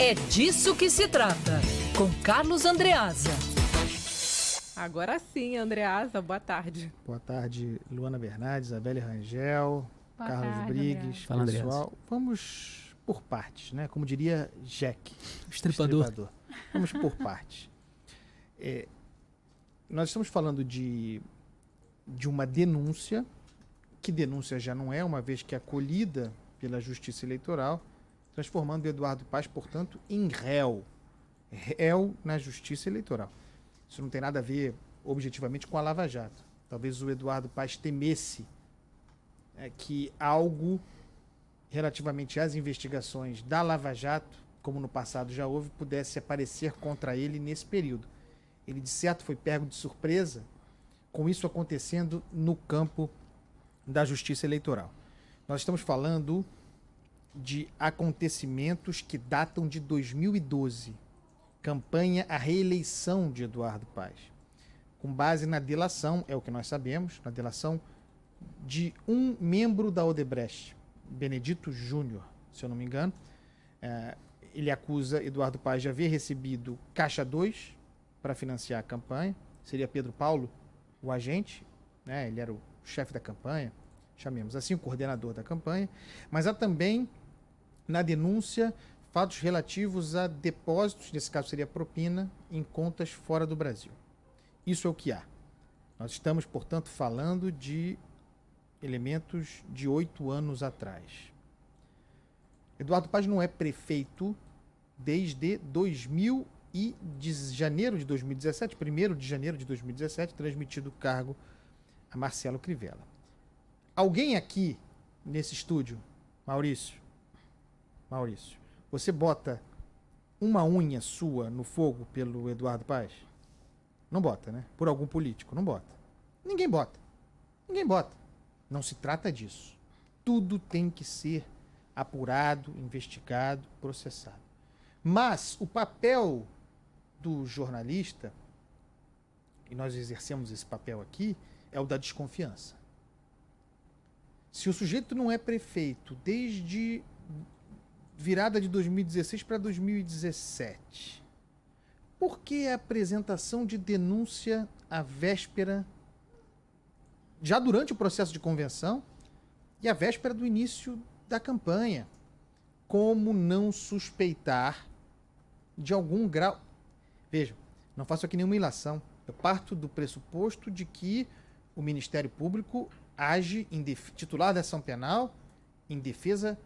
É disso que se trata, com Carlos Andreasa. Agora sim, Andreasa, boa tarde. Boa tarde, Luana Bernardes, Isabelle Rangel, Boa Carlos tarde, Briggs, Fala, pessoal. Vamos por partes, né? Como diria Jack, O estripador. Vamos por partes. Nós estamos falando de uma denúncia, que denúncia já não é, uma vez que é acolhida pela Justiça Eleitoral, transformando Eduardo Paes, portanto, em réu na Justiça Eleitoral. Isso não tem nada a ver, objetivamente, com a Lava Jato. Talvez o Eduardo Paes temesse que algo relativamente às investigações da Lava Jato, como no passado já houve, pudesse aparecer contra ele nesse período. Ele, de certo, foi pego de surpresa com isso acontecendo no campo da Justiça Eleitoral. Nós estamos falando de acontecimentos que datam de 2012. Campanha à reeleição de Eduardo Paes. Com base na delação, é o que nós sabemos, na delação de um membro da Odebrecht, Benedito Júnior, se eu não me engano. Ele acusa Eduardo Paes de haver recebido caixa 2 para financiar a campanha. Seria Pedro Paulo, o agente, né? Ele era o chefe da campanha, chamemos assim, o coordenador da campanha. Mas há também, na denúncia, fatos relativos a depósitos, nesse caso seria propina, em contas fora do Brasil. Isso é o que há. Nós estamos, portanto, falando de elementos de 8 anos atrás. Eduardo Paes não é prefeito desde janeiro de 2017, 1º de janeiro de 2017, transmitido o cargo a Marcelo Crivella. Alguém aqui nesse estúdio, Maurício, você bota uma unha sua no fogo pelo Eduardo Paes? Não bota, né? Por algum político, não bota. Ninguém bota. Não se trata disso. Tudo tem que ser apurado, investigado, processado. Mas o papel do jornalista, e nós exercemos esse papel aqui, é o da desconfiança. Se o sujeito não é prefeito desde virada de 2016 para 2017, por que a apresentação de denúncia à véspera, já durante o processo de convenção e à véspera do início da campanha? Como não suspeitar de algum grau? Vejam, não faço aqui nenhuma ilação. Eu parto do pressuposto de que o Ministério Público age titular da ação penal em defesa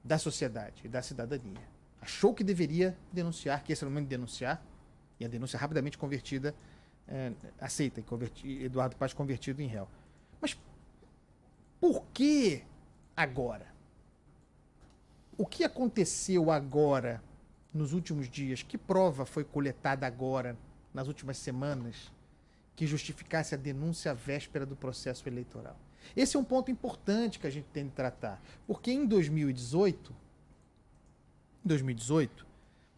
da sociedade e da cidadania. Achou que deveria denunciar, que esse era o momento de denunciar, e a denúncia rapidamente convertida, aceita, e Eduardo Paes convertido em réu. Mas por que agora? O que aconteceu agora, nos últimos dias? Que prova foi coletada agora, nas últimas semanas, que justificasse a denúncia à véspera do processo eleitoral? Esse é um ponto importante que a gente tem de tratar, porque em 2018,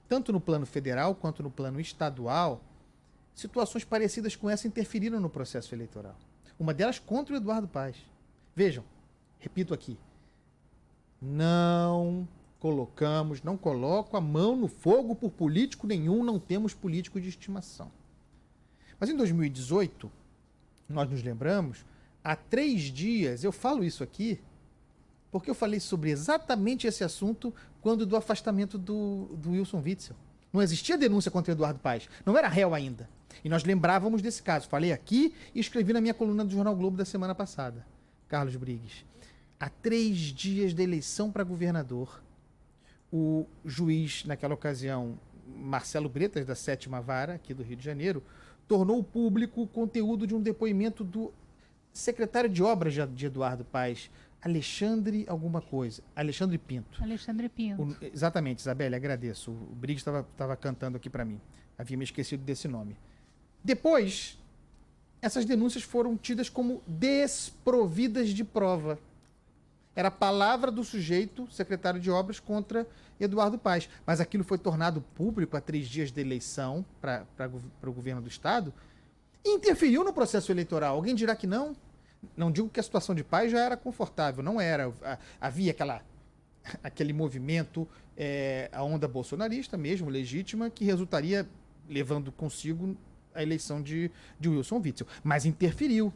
tanto no plano federal quanto no plano estadual, situações parecidas com essa interferiram no processo eleitoral. Uma delas contra o Eduardo Paes. Vejam, repito aqui, não coloco a mão no fogo por político nenhum, não temos político de estimação. Mas em 2018, nós nos lembramos, há 3 dias, eu falo isso aqui, porque eu falei sobre exatamente esse assunto quando do afastamento do Wilson Witzel. Não existia denúncia contra Eduardo Paes, não era réu ainda. E nós lembrávamos desse caso. Falei aqui e escrevi na minha coluna do Jornal Globo da semana passada. Carlos Briggs. Há 3 dias da eleição para governador, o juiz, naquela ocasião, Marcelo Bretas, da 7ª Vara, aqui do Rio de Janeiro, tornou público o conteúdo de um depoimento do secretário de obras de Eduardo Paes, Alexandre Pinto. Exatamente, Isabelle, agradeço. O Briggs estava cantando aqui para mim. Havia me esquecido desse nome. Depois, essas denúncias foram tidas como desprovidas de prova. Era a palavra do sujeito, secretário de obras, contra Eduardo Paes. Mas aquilo foi tornado público há 3 dias da eleição para o governo do Estado e interferiu no processo eleitoral. Alguém dirá que não? Não digo que a situação de Paes já era confortável, não era. Havia aquele movimento, a onda bolsonarista mesmo, legítima, que resultaria levando consigo a eleição de Wilson Witzel. Mas interferiu.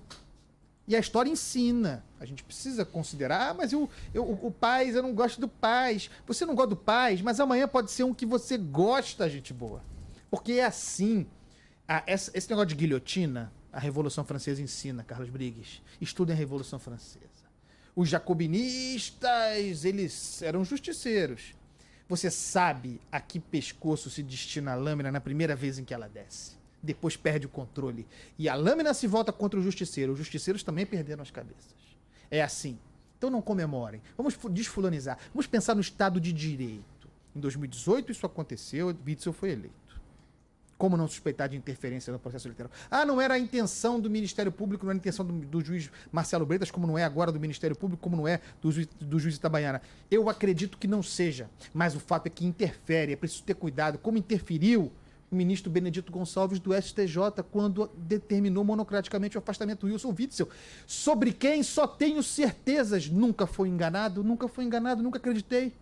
E a história ensina. A gente precisa considerar, mas o Paes, eu não gosto do Paes. Você não gosta do Paes, mas amanhã pode ser um que você gosta, gente boa. Porque é assim. Esse negócio de guilhotina, a Revolução Francesa ensina, Carlos Briggs. Estudem a Revolução Francesa. Os jacobinistas, eles eram justiceiros. Você sabe a que pescoço se destina a lâmina na primeira vez em que ela desce. Depois perde o controle. E a lâmina se volta contra o justiceiro. Os justiceiros também perderam as cabeças. É assim. Então não comemorem. Vamos desfulanizar. Vamos pensar no Estado de Direito. Em 2018 isso aconteceu, Witzel foi eleito. Como não suspeitar de interferência no processo eleitoral? Não era a intenção do Ministério Público, não era a intenção do juiz Marcelo Bretas, como não é agora do Ministério Público, como não é do juiz Itabaiana. Eu acredito que não seja, mas o fato é que interfere, é preciso ter cuidado. Como interferiu o ministro Benedito Gonçalves do STJ quando determinou monocraticamente o afastamento do Wilson Witzel, sobre quem só tenho certezas. Nunca foi enganado, nunca acreditei.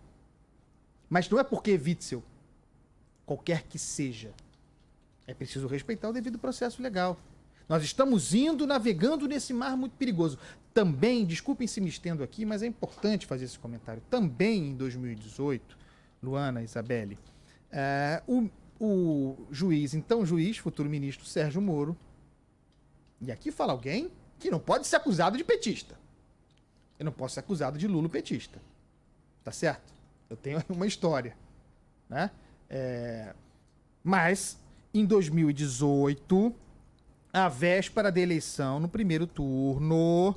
Mas não é porque Witzel, qualquer que seja, é preciso respeitar o devido processo legal. Nós estamos navegando nesse mar muito perigoso. Também, desculpem se me estendo aqui, mas é importante fazer esse comentário. Também em 2018, Luana, Isabelle, o juiz, futuro ministro Sérgio Moro, e aqui fala alguém que não pode ser acusado de petista. Eu não posso ser acusado de lulopetista. Tá certo? Eu tenho uma história, né? Mas, em 2018, a véspera da eleição, no primeiro turno,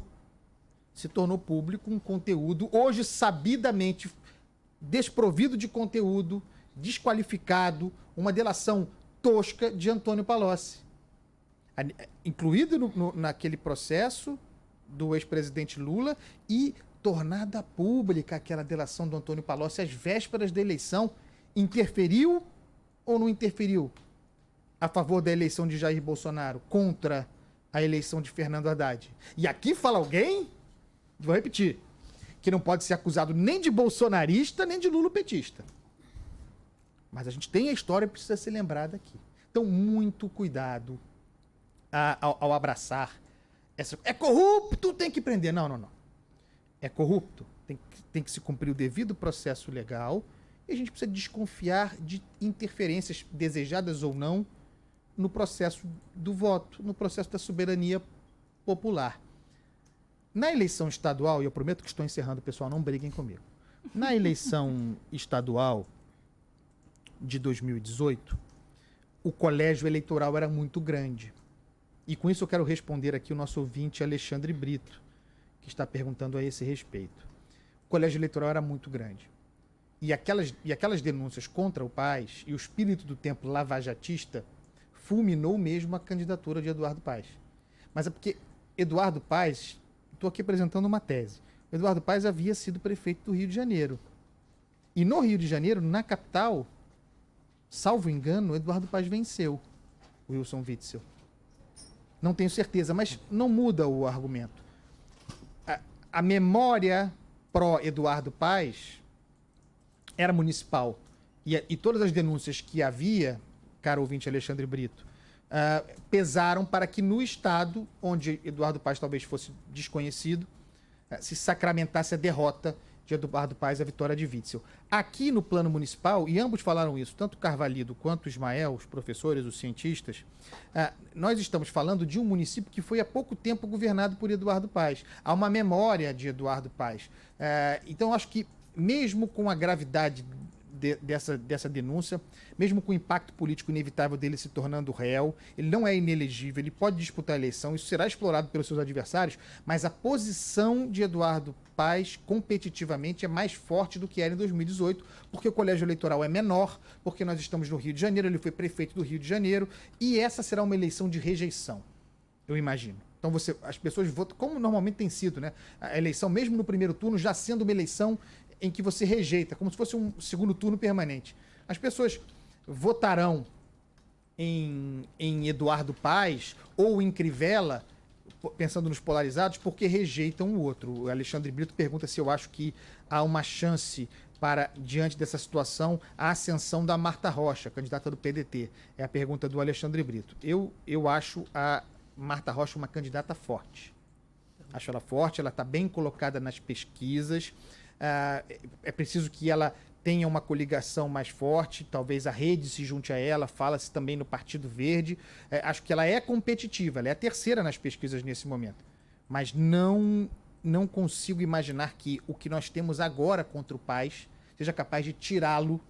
se tornou público um conteúdo, hoje sabidamente desprovido de conteúdo, desqualificado, uma delação tosca de Antônio Palocci. Incluído naquele processo do ex-presidente Lula e tornada pública aquela delação do Antônio Palocci às vésperas da eleição. Interferiu ou não interferiu a favor da eleição de Jair Bolsonaro contra a eleição de Fernando Haddad? E aqui fala alguém, vou repetir, que não pode ser acusado nem de bolsonarista, nem de lulopetista. Mas a gente tem a história que precisa ser lembrada aqui. Então, muito cuidado ao abraçar essa... É corrupto, tem que prender. Não. É corrupto, tem que se cumprir o devido processo legal e a gente precisa desconfiar de interferências, desejadas ou não, no processo do voto, no processo da soberania popular. Na eleição estadual, e eu prometo que estou encerrando, pessoal, não briguem comigo. Na eleição estadual de 2018, o colégio eleitoral era muito grande. E com isso eu quero responder aqui o nosso ouvinte Alexandre Brito, que está perguntando a esse respeito. O colégio eleitoral era muito grande. E aquelas denúncias contra o Paes e o espírito do tempo lavajatista fulminou mesmo a candidatura de Eduardo Paes. Mas é porque Eduardo Paes, estou aqui apresentando uma tese, Eduardo Paes havia sido prefeito do Rio de Janeiro. E no Rio de Janeiro, na capital, salvo engano, Eduardo Paes venceu o Wilson Witzel. Não tenho certeza, mas não muda o argumento. A memória pró-Eduardo Paes era municipal. E todas as denúncias que havia, caro ouvinte Alexandre Brito, pesaram para que no estado, onde Eduardo Paes talvez fosse desconhecido, se sacramentasse a derrota de Eduardo Paes, a vitória de Witzel. Aqui no plano municipal, e ambos falaram isso, tanto Carvalho quanto Ismael, os professores, os cientistas, nós estamos falando de um município que foi há pouco tempo governado por Eduardo Paes. Há uma memória de Eduardo Paes. Então, acho que mesmo com a gravidade dessa denúncia, mesmo com o impacto político inevitável dele se tornando réu, ele não é inelegível, ele pode disputar a eleição, isso será explorado pelos seus adversários, mas a posição de Eduardo Paes competitivamente é mais forte do que era em 2018, porque o colégio eleitoral é menor, porque nós estamos no Rio de Janeiro, ele foi prefeito do Rio de Janeiro, e essa será uma eleição de rejeição, eu imagino. Então as pessoas votam, como normalmente tem sido, né? A eleição, mesmo no primeiro turno, já sendo uma eleição em que você rejeita, como se fosse um segundo turno permanente. As pessoas votarão em Eduardo Paes ou em Crivella pensando nos polarizados, porque rejeitam o outro. O Alexandre Brito pergunta se eu acho que há uma chance para, diante dessa situação, a ascensão da Marta Rocha, candidata do PDT. É a pergunta do Alexandre Brito. Eu acho a Marta Rocha uma candidata forte. Acho ela forte, ela está bem colocada nas pesquisas. É preciso que ela tenha uma coligação mais forte, talvez a rede se junte a ela, fala-se também no Partido Verde. Acho que ela é competitiva, ela é a terceira nas pesquisas nesse momento. Mas não consigo imaginar que o que nós temos agora contra o Paes seja capaz de tirá-lo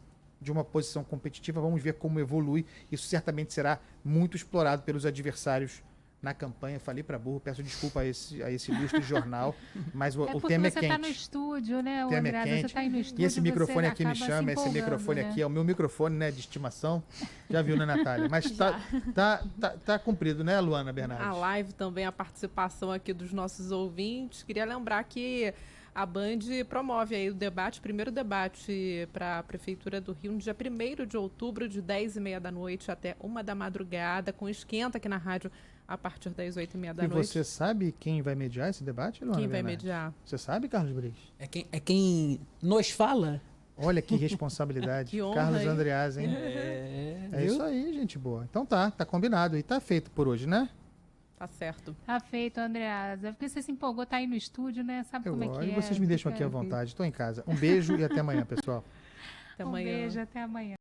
de uma posição competitiva. Vamos ver como evolui. Isso certamente será muito explorado pelos adversários na campanha. Falei para burro, peço desculpa a esse ilustre jornal, mas o tema é quente. Você está no estúdio, né, tema André? é quente. Você está aí no estúdio. E esse microfone aqui me acaba chama, se esse empolgando, microfone né? aqui é o meu microfone, né, de estimação. Já viu, né, Natália? Mas tá cumprido, né, Luana Bernardes? A live também, a participação aqui dos nossos ouvintes. Queria lembrar que a Band promove aí o debate, o primeiro debate para a Prefeitura do Rio, no dia 1º de outubro, de 10h30 da noite até 1 da madrugada, com esquenta aqui na rádio a partir das 8h30 da E noite. você sabe quem vai mediar esse debate, Luana Quem vai Bernardes? mediar? Você sabe, Carlos Briggs? É quem nos fala. Olha que responsabilidade. Que honra, Carlos hein? Andreas, hein? É viu? isso aí, gente boa. Então tá combinado. E tá feito por hoje, né? Tá certo. Tá feito, Andreasa. É porque você se empolgou, tá aí no estúdio, né? Sabe como é que é. Vocês me deixam aqui à vontade. Estou em casa. Um beijo e até amanhã, pessoal. Até Um amanhã. beijo, até amanhã.